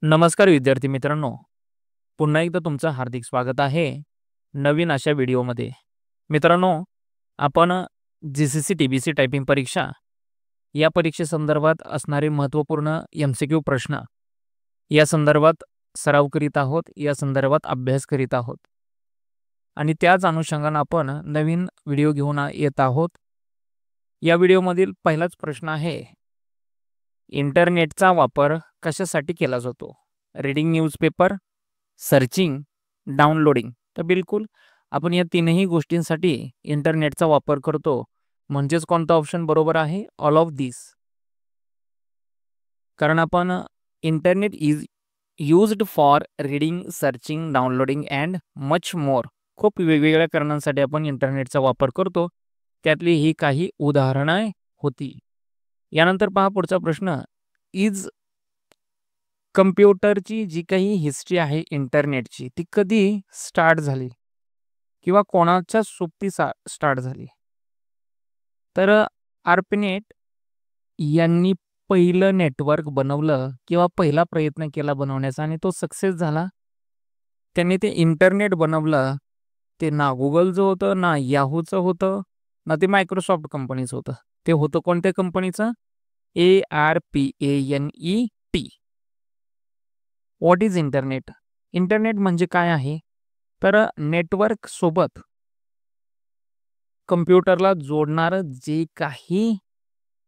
नमस्कार विद्यार्थी मित्रांनो, पुन्हा एकदा तुमचं हार्दिक स्वागत आहे नवीन अशा व्हिडिओमध्ये. मित्रांनो, आपण जी-सी-सी टी-बी-सी टायपिंग परीक्षा या परीक्षेसंदर्भात असणारे महत्त्वपूर्ण एम-सी-क्यू प्रश्न या संदर्भात सराव करीत आहोत, या संदर्भात अभ्यास करीत आहोत आणि त्याच अनुषंगाने आपण नवीन व्हिडिओ घेऊन येत आहोत. या व्हिडिओमधील पहिलाच प्रश्न आहे, इंटरनेटचा वापर कशासाठी केला जातो? Reading newspaper, searching, downloading. तर बिलकुल आपण या तीनही गोष्टींसाठी इंटरनेटचा वापर करतो. म्हणजेच कोणता ऑप्शन बरोबर आहे? ऑल ऑफ दिस. कारण आपण internet is used for reading, searching, downloading and much more. खूप वेगवेगळ्या कारणांसाठी आपण इंटरनेटचा वापर करतो. त्यातली ही काही उदाहरणं होती. यानंतर पहा पुढचा प्रश्न. इज कम्प्युटरची जी काही हिस्ट्री आहे इंटरनेटची ती कधी स्टार्ट झाली किंवा कोणाच्या सोबतीचा स्टार्ट झाली? तर आर्पनेट यांनी पहिलं नेटवर्क बनवलं किंवा पहिला प्रयत्न केला बनवण्याचा आणि तो सक्सेस झाला. त्यांनी ते इंटरनेट बनवलं. ते ना गुगलचं होतं, ना याहूचं होतं, ना ते मायक्रोसॉफ्ट कंपनीचं होतं. ते होतं कोणत्या कंपनीचं? ARPANET. What is internet? Internet म्हणजे काय आहे? तर नेटवर्क सोबत कम्प्युटरला जोडणारं जे काही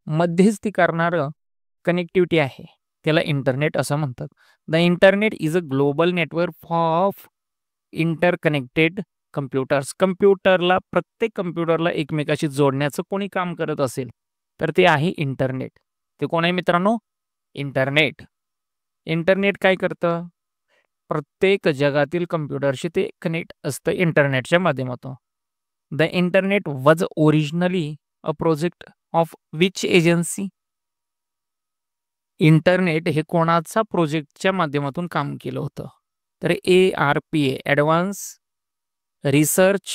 मध्यस्थी करणारं कनेक्टिव्हिटी आहे त्याला इंटरनेट असं म्हणतात. The internet is a global network of interconnected computers. प्रत्येक कम्प्युटरला एकमेकाशी जोडण्याचं कोणी काम करत असेल तर ते आहे इंटरनेट. ते कोण आहे मित्रांनो? इंटरनेट. इंटरनेट काय करतं? प्रत्येक जगातील कम्प्युटरशी ते कनेक्ट असतं इंटरनेटच्या माध्यमातून. The internet was originally a project of which agency? Internet हे कोणाचा प्रोजेक्टच्या माध्यमातून काम केलं होतं? तर ARPA advance research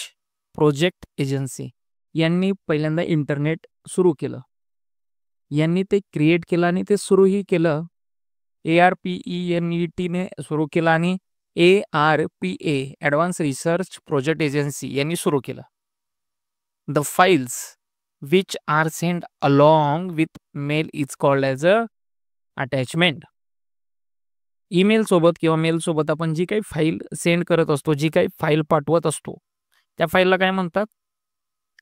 project agency यांनी पहिल्यांदा इंटरनेट सुरू केलं. यांनी ते क्रिएट केलं आणि ते सुरूही केलं. ARPANETने सुरू केलं आणि ARPA advance research project agency यांनी सुरू केलं. The files which are send along with mail is called as a attachment. Email सोबत किंवा मेल सोबत आपण जी काही फाईल सेंड करत असतो, जी काही फाईल पाठवत असतो, त्या फाईलला काय म्हणतात?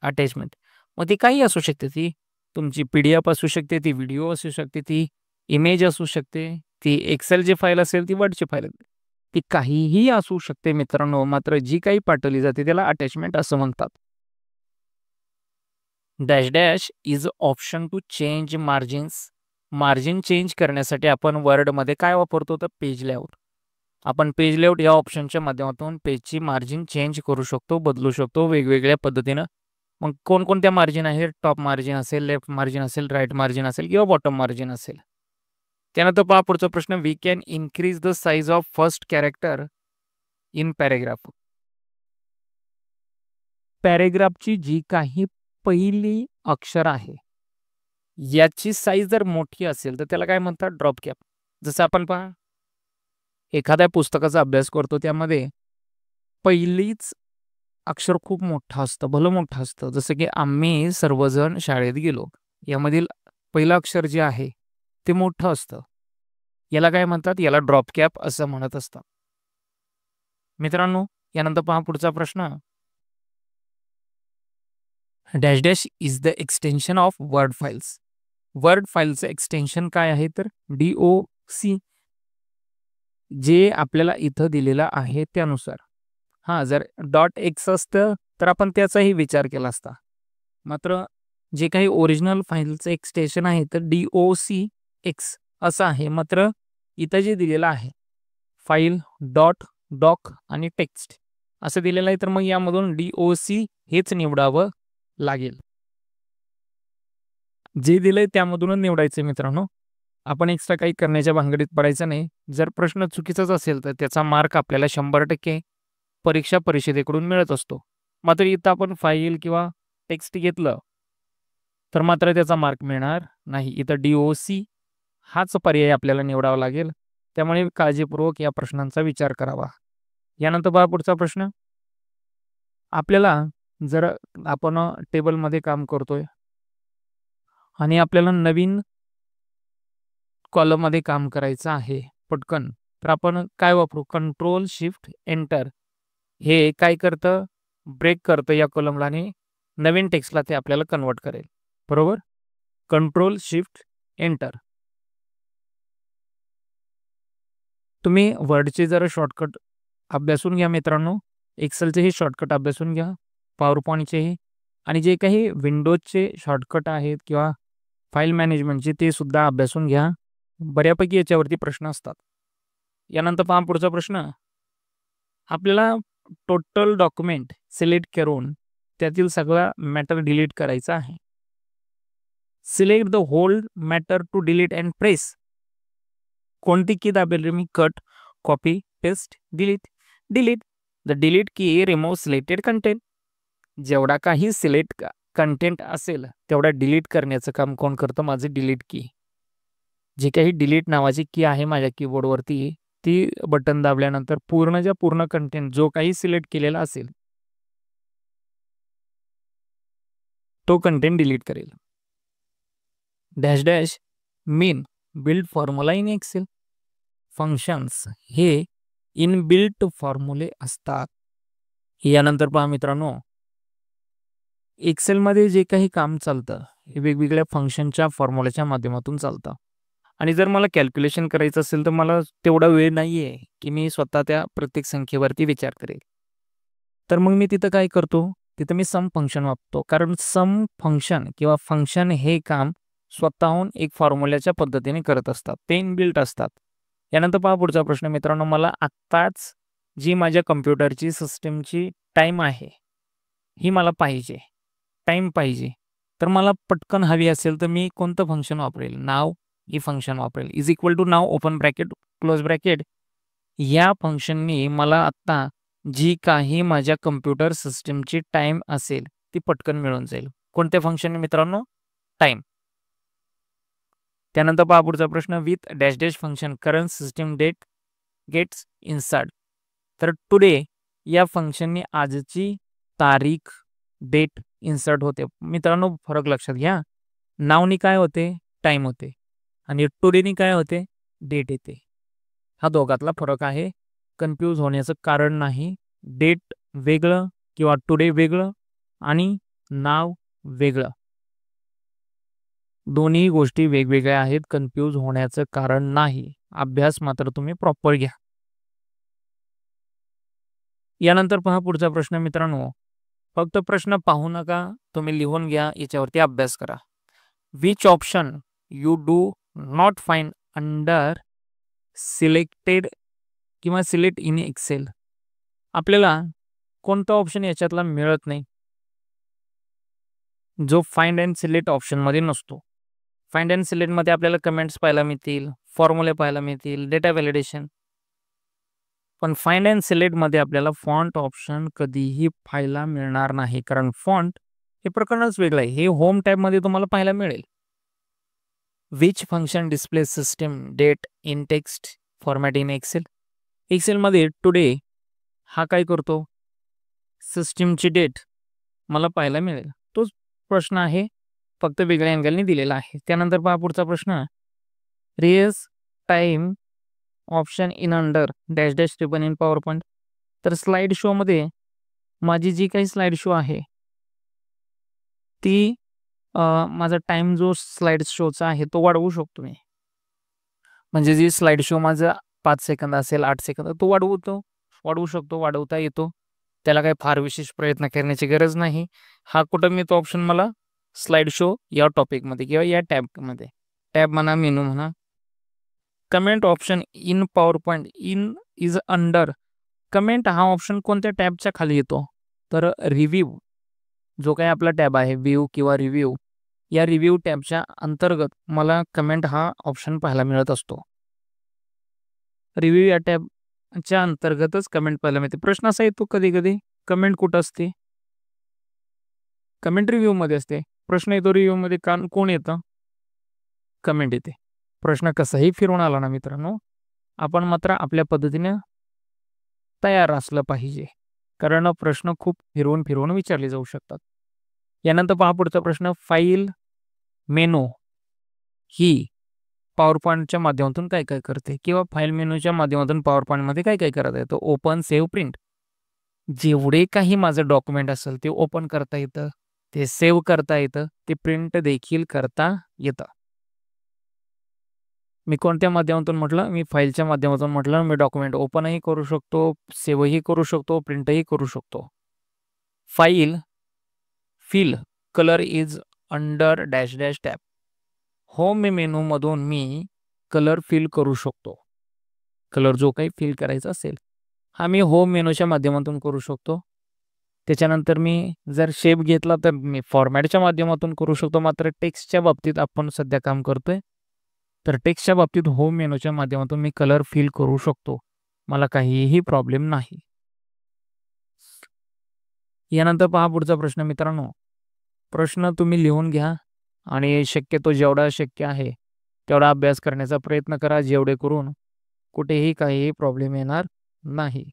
अटॅचमेंट. मग ती काही असू शकते. ती तुमची PDF असू शकते, ती व्हिडिओ असू शकते, ती इमेज असू शकते, ती एक्सेलची फाईल असेल, ती वर्डची फाईल असेल, ती काहीही असू शकते मित्रांनो. मात्र जी काही पाठवली जाते त्याला अटॅचमेंट असं म्हणतात. Dash dash is option to change margins. Margin change करण्यासाठी आपण वर्डमध्ये काय वापरतो? तर पेज लेआउट. आपण पेज लेआउट या ऑप्शनच्या माध्यमातून पेजची मार्जिन चेंज करू शकतो, बदलू शकतो वेगवेगळ्या पद्धतीनं. मग कोणकोणत्या मार्जिन आहेत? टॉप मार्जिन असेल, लेफ्ट मार्जिन असेल, राईट मार्जिन असेल किंवा बॉटम मार्जिन असेल. त्यानंतर पहा पुढचा प्रश्न. We can increase the size of first character in paragraph. पॅरेग्राफची जी काही पहिली अक्षर आहे याची साईज जर मोठी असेल तर त्याला काय म्हणतात? Drop cap. जसं आपण पहा एखाद्या पुस्तकाचा अभ्यास करतो त्यामध्ये पहिलीच अक्षर खूप मोठं असतं, भलं मोठं असतं. जसं की आम्ही सर्वजण शाळेत गेलो, यामधील पहिलं अक्षर जे आहे ते मोठं असतं. याला काय म्हणतात? याला ड्रॉप कॅप असं म्हणत असतात. मित्रांनो, यानंतर पहा पुढचा प्रश्न. Dash dash is the extension of word files. Word फाईलचं एक्सटेन्शन काय आहे? तर DOC. जे आपल्याला इथं दिलेलं आहे त्यानुसार. जर .x असतं तर आपण त्याचाही विचार केला असता. मात्र जे काही ओरिजिनल फाईलचं एक्सटेन्शन आहे तर DOCX असं आहे. मात्र इथं जे दिलेलं आहे फाईल .doc आणि टेक्स्ट असं दिलेलं आहे, तर मग यामधून DOC हेच निवडावं लागेल. जे दिलंय त्यामधूनच निवडायचं मित्रांनो. आपण एक्स्ट्रा काही करण्याच्या भानगडीत पडायचं नाही. जर प्रश्न चुकीचाच असेल तर त्याचा मार्क आपल्याला 100% परीक्षा परिषदेकडून मिळत असतो. मात्र इथं आपण फाईल किंवा टेक्स्ट घेतलं तर मात्र त्याचा मार्क मिळणार नाही. इथं DOC हाच पर्याय आपल्याला निवडावा लागेल. त्यामुळे काळजीपूर्वक या प्रश्नांचा विचार करावा. यानंतर पहा पुढचा प्रश्न. आपल्याला जर आपण टेबलमध्ये काम करतोय आणि आपल्याला नवीन कॉलममध्ये काम करायचं आहे पटकन, तर आपण काय वापरू? Control shift enter. हे काय करतं? ब्रेक करतं या कॉलमला आणि नवीन टेक्स्टला ते आपल्याला कन्वर्ट करेल. बरोबर? Control shift enter. तुम्ही वर्डचे जरा शॉर्टकट अभ्यासून घ्या मित्रांनो. एक्सेलचे हे शॉर्टकट अभ्यासून घ्या, पॉवर पॉईंटचेही, आणि जे काही विंडोजचे शॉर्टकट आहेत किंवा फाईल मॅनेजमेंटचे ते सुद्धा अभ्यासून घ्या. बऱ्यापैकी याच्यावरती प्रश्न असतात. यानंतर पहा पुढचा प्रश्न. आपल्याला टोटल डॉक्युमेंट सिलेक्ट करून त्यातील सगळा मॅटर डिलीट करायचा आहे. Select the whole matter to delete and press. कोणती की दाबेल मी? Cut, copy, paste, delete. Delete. The delete key remove selected content. जेवढा काही सिलेक्ट कंटेंट असेल तेवढा डिलीट करण्याचं काम कोण करतं? माझे डिलीट की. जे काही डिलीट नावाची की आहे माझ्या कीबोर्डवरती, ती बटन दाबल्यानंतर पूर्ण कंटेंट जो काही सिलेक्ट केलेला असेल तो कंटेंट डिलीट करेल. Dash dash mean build formula in Excel. Functions हे इनबिल्ट फॉर्म्युले असतात. यानंतर पहा मित्रांनो, एक्सेलमध्ये जे काही काम चालतं हे वेगवेगळ्या फंक्शनच्या फॉर्म्युल्याच्या माध्यमातून चालतं. आणि जर मला कॅल्क्युलेशन करायचं असेल तर मला तेवढा वेळ नाही आहे की मी स्वतः त्या प्रत्येक संख्येवरती विचार करेल. तर मग मी तिथं काय करतो? तिथं मी सम फंक्शन वापरतो. कारण सम फंक्शन किंवा फंक्शन हे काम स्वतःहून एक फॉर्म्युल्याच्या पद्धतीने करत असतात. ते इनबिल्ट असतात. यानंतर पहा पुढचा प्रश्न मित्रांनो. मला आत्ताच जी माझ्या कम्प्युटरची सिस्टीमची टाईम आहे ही मला पाहिजे, टाईम पाहिजे. तर मला पटकन हवी असेल तर मी कोणतं फंक्शन वापरेल? नाव ही फंक्शन वापरेल. Is equal to now open bracket close bracket. या फंक्शननी मला आत्ता जी काही माझ्या कम्प्युटर सिस्टीमची टाईम असेल ती पटकन मिळून जाईल. कोणत्या फंक्शन मित्रांनो? टाईम. त्यानंतर पहा पुढचा प्रश्न. With dash dash function current system date gets insert. तर टुडे या फंक्शनने आजची तारीख डेट इन्सर्ट होते. मित्रांनो फरक लक्षात घ्या. नावनी काय होते? टाईम होते. आणि टुडेनी काय होते? डेट येते. हा दोघातला फरक आहे. कन्फ्यूज होण्याचं कारण नाही. डेट वेगळं किंवा टुडे वेगळं आणि नाव वेगळं. दोन्ही गोष्टी वेगवेगळ्या आहेत. कन्फ्यूज होण्याचं कारण नाही. अभ्यास मात्र तुम्ही प्रॉपर घ्या. यानंतर पहा पुढचा प्रश्न मित्रांनो. फक्त प्रश्न पाहू नका, तुम्ही लिहून घ्या, याच्यावरती अभ्यास करा. Which option you do not find under selected किंवा सिलेक्ट इन एक्सेल. आपल्याला कोणता ऑप्शन याच्यातला मिळत नाही जो फाइंड अँड सिलेक्ट ऑप्शनमध्ये नसतो. फाइंड अँड सिलेक्टमध्ये आपल्याला कमेंट्स पाहायला मिळतील, फॉर्म्युले पाहायला मिळतील, डेटा व्हॅलिडेशन. पण फाइंड अँड सिलेक्टमध्ये आपल्याला फॉन्ट ऑप्शन कधीही पाहायला मिळणार नाही. कारण फॉन्ट हे प्रकरणच वेगळं आहे. हे होम टॅबमध्ये तुम्हाला पाहायला मिळेल. Which function display system date in text format in Excel. एक्सेलमध्ये टुडे हा काय करतो? सिस्टीमची डेट मला पाहायला मिळेल. तोच प्रश्न आहे, फक्त वेगळ्या अँगलने दिलेला आहे. त्यानंतर पहा पुढचा प्रश्न. Real time option in under dash dash triple in power point. तर स्लाइड शोमध्ये माझी जी काही स्लाइड शो आहे ती माझा टाईम जो स्लाइड शोचा आहे तो वाढवू शकतो मी. म्हणजे जी स्लाइड शो माझा 5 सेकंद असेल, 8 सेकंद, तो वाढवू शकतो, वाढवता येतो. त्याला काही फार विशेष प्रयत्न करण्याची गरज नाही. हा कुठं मी तो ऑप्शन मला स्लाइड शो या टॉपिकमध्ये किंवा या टॅबमध्ये, टॅब म्हणा, मेनू म्हणा. Comment option in power point in is under. Comment हा ऑप्शन कोणत्या टॅबच्या खाली येतो? तर रिव्ह्यू जो काही आपला टॅब आहे, व्ह्यू किंवा रिव्ह्यू, या रिव्ह्यू टॅबच्या अंतर्गत मला कमेंट हा ऑप्शन पाहायला मिळत असतो. रिव्ह्यू या टॅबच्या अंतर्गतच कमेंट पाहायला मिळते. प्रश्न असा येतो कधी कधी, कमेंट कुठं असते? कमेंट रिव्ह्यूमध्ये असते. प्रश्न येतो रिव्ह्यूमध्ये कोण येतं? कमेंट येते. प्रश्न कसाही फिरवून आला ना मित्रांनो, आपण मात्र आपल्या पद्धतीने तयार असलं पाहिजे, कारण प्रश्न खूप फिरवून फिरवून विचारले जाऊ शकतात. यानंतर पहा पुढचा प्रश्न, फाईल मेनू ही पॉवर पॉईंटच्या माध्यमातून काय काय करते, किंवा फाईल मेनूच्या माध्यमातून पॉवर पॉईंटमध्ये काय काय करता येतं. Open, save, print. जेवढे काही माझं डॉक्युमेंट असेल ते ओपन करता येतं, ते सेव्ह करता येतं, ते प्रिंट देखील करता येतं. मी कोणत्या माध्यमातून म्हटलं, मी फाईलच्या माध्यमातून म्हटलं. मी डॉक्युमेंट ओपनही करू शकतो, सेव्हही करू शकतो, प्रिंटही करू शकतो. File fill colour is under dash dash tab. Home मेनूमधून मी कलर फिल करू शकतो. कलर जो काही फिल करायचा असेल हा मी होम मेनूच्या माध्यमातून करू शकतो. त्याच्यानंतर मी जर शेप घेतला तर मी फॉर्मॅटच्या माध्यमातून करू शकतो. मात्र टेक्स्टच्या बाबतीत आपण सध्या काम करतोय, तर टेक्स्टच्या बाबतीत होम मेनूच्या माध्यमातून मी कलर फिल करू शकतो. मला काहीही प्रॉब्लेम नाही. यानंतर पहा पुढचा प्रश्न मित्रांनो. प्रश्न तुम्ही लिहून घ्या आणि शक्यतो जेवढा शक्य आहे तेवढा अभ्यास करण्याचा प्रयत्न करा, जेवढे करून कुठेही काहीही प्रॉब्लेम येणार नाही.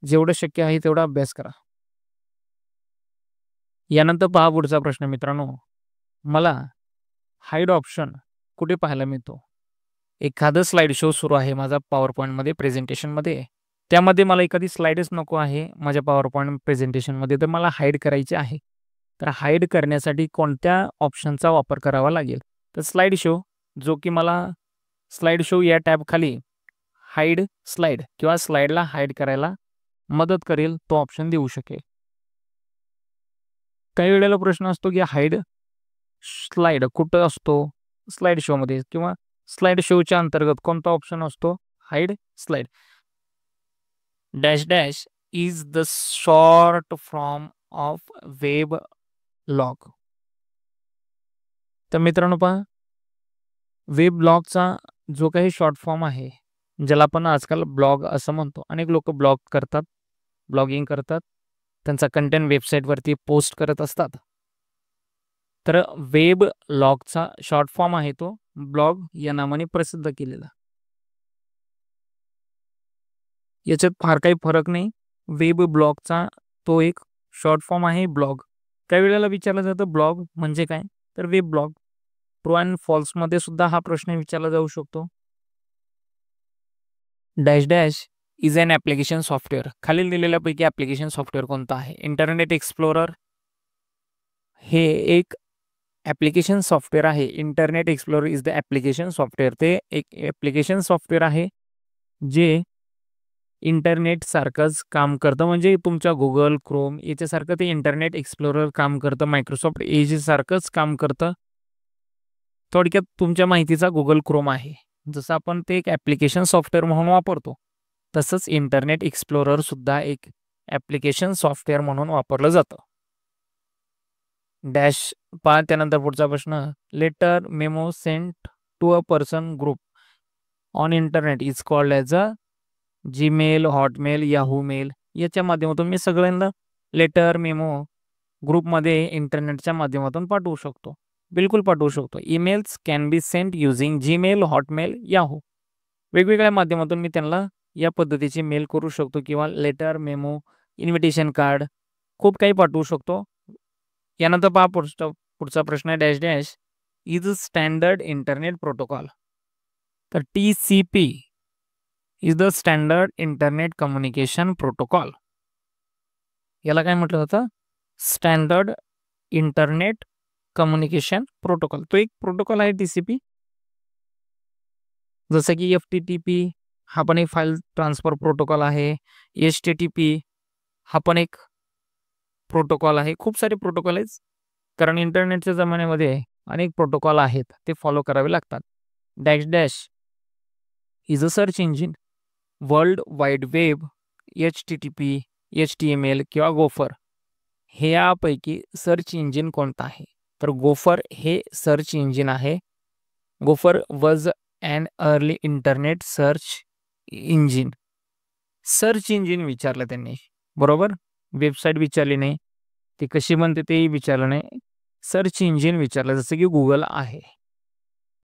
जेवढं शक्य आहे तेवढा अभ्यास करा. यानंतर पहा पुढचा प्रश्न मित्रांनो. मला हाईड ऑप्शन कुठे पाहायला मिळतो. एखादं स्लाइड शो सुरू आहे माझा पॉवर पॉईंटमध्ये, प्रेझेंटेशनमध्ये. त्यामध्ये मला एखादी स्लाइडच नको आहे माझ्या पॉवर पॉईंट प्रेझेंटेशनमध्ये, तर मला हाईड करायची आहे. तर हाईड करण्यासाठी कोणत्या ऑप्शनचा वापर करावा लागेल, तर स्लाइड शो, जो की मला स्लाइड शो या टॅबखाली हाईड स्लाइड किंवा स्लाइडला हाईड करायला मदत करेल, तो ऑप्शन देऊ शकेल. काही वेळेला प्रश्न असतो की हाईड स्लाइड कुठं असतो, स्लाइड शोमध्ये, किंवा स्लाइड शोच्या अंतर्गत कोणता ऑप्शन असतो, hide slide. Dash dash is the short form of web log. तर मित्रांनो पहा, वेब ब्लॉगचा जो काही शॉर्ट फॉर्म आहे, ज्याला आपण आजकाल ब्लॉग असं म्हणतो. अनेक लोक ब्लॉग करतात, ब्लॉगिंग करतात, त्यांचा कंटेंट वेबसाईटवरती पोस्ट करत असतात. तर वेब लॉगचा शॉर्ट फॉर्म आहे तो ब्लॉग या नावाने प्रसिद्ध केलेला. याच्यात फार काही फरक नाही. वेब ब्लॉगचा तो एक शॉर्ट फॉर्म आहे ब्लॉग. काही वेळेला विचारलं जातं ब्लॉग म्हणजे काय, तर वेब ब्लॉग. ट्रू अँड फॉल्समध्ये सुद्धा हा प्रश्न विचारला जाऊ शकतो. Dash dash is an application software. खालील दिलेल्यापैकी ॲप्लिकेशन सॉफ्टवेअर कोणतं आहे. इंटरनेट एक्सप्लोरर हे एक ॲप्लिकेशन सॉफ्टवेअर आहे. Internet explorer is the application software. ते एक ॲप्लिकेशन सॉफ्टवेअर आहे जे इंटरनेट सारखंच काम करतं. म्हणजे तुमच्या गुगल क्रोम याच्यासारखं ते इंटरनेट एक्सप्लोरर काम करतं. मायक्रोसॉफ्ट एज सारखंच काम करतं. थोडक्यात तुमच्या माहितीचा गुगल क्रोम आहे. जसं आपण ते एक ॲप्लिकेशन सॉफ्टवेअर म्हणून वापरतो, तसंच इंटरनेट एक्सप्लोरर सुद्धा एक ॲप्लिकेशन सॉफ्टवेअर म्हणून वापरलं जातं. डॅश पहा त्यानंतर पुढचा प्रश्न. Letter memo sent to a person group on internet is called as a Gmail, Hotmail, Yahoo mail. याच्या माध्यमातून मी सगळ्यांना लेटर मेमो ग्रुपमध्ये इंटरनेटच्या माध्यमातून पाठवू शकतो. बिलकुल पाठवू शकतो. Emails can be sent using Gmail, Hotmail, Yahoo. वेगवेगळ्या माध्यमातून मी त्यांना या पद्धतीचे मेल करू शकतो, किंवा लेटर, मेमो, इन्व्हिटेशन कार्ड, खूप काही पाठवू शकतो. यानंतर पहा पुढचा प्रश्न आहे. Dash dash is standard internet protocol. तर TCP is the standard internet communication protocol. याला काय म्हटलं जातं, स्टँडर्ड इंटरनेट कम्युनिकेशन प्रोटोकॉल. तो एक प्रोटोकॉल आहे TCP. जसं की FTTP हा पण एक फाईल ट्रान्सफर प्रोटोकॉल आहे. HTTP हा पण एक प्रोटोकॉल आहे. खूप सारे प्रोटोकॉल आहेत, कारण इंटरनेटच्या जमान्यामध्ये अनेक प्रोटोकॉल आहेत, ते फॉलो करावे लागतात. Dash dash is a search engine. World wide web, HTTP, HTML किंवा गोफर हे यापैकी सर्च इंजिन कोणतं आहे, तर गोफर हे सर्च इंजिन आहे. Gopher was an early internet search engine. Search engine विचारलं त्यांनी, बरोबर. वेबसाईट विचारली नाही, ती कशी बनते तेही विचारलं नाही, सर्च इंजिन विचारलं, जसं की गुगल आहे.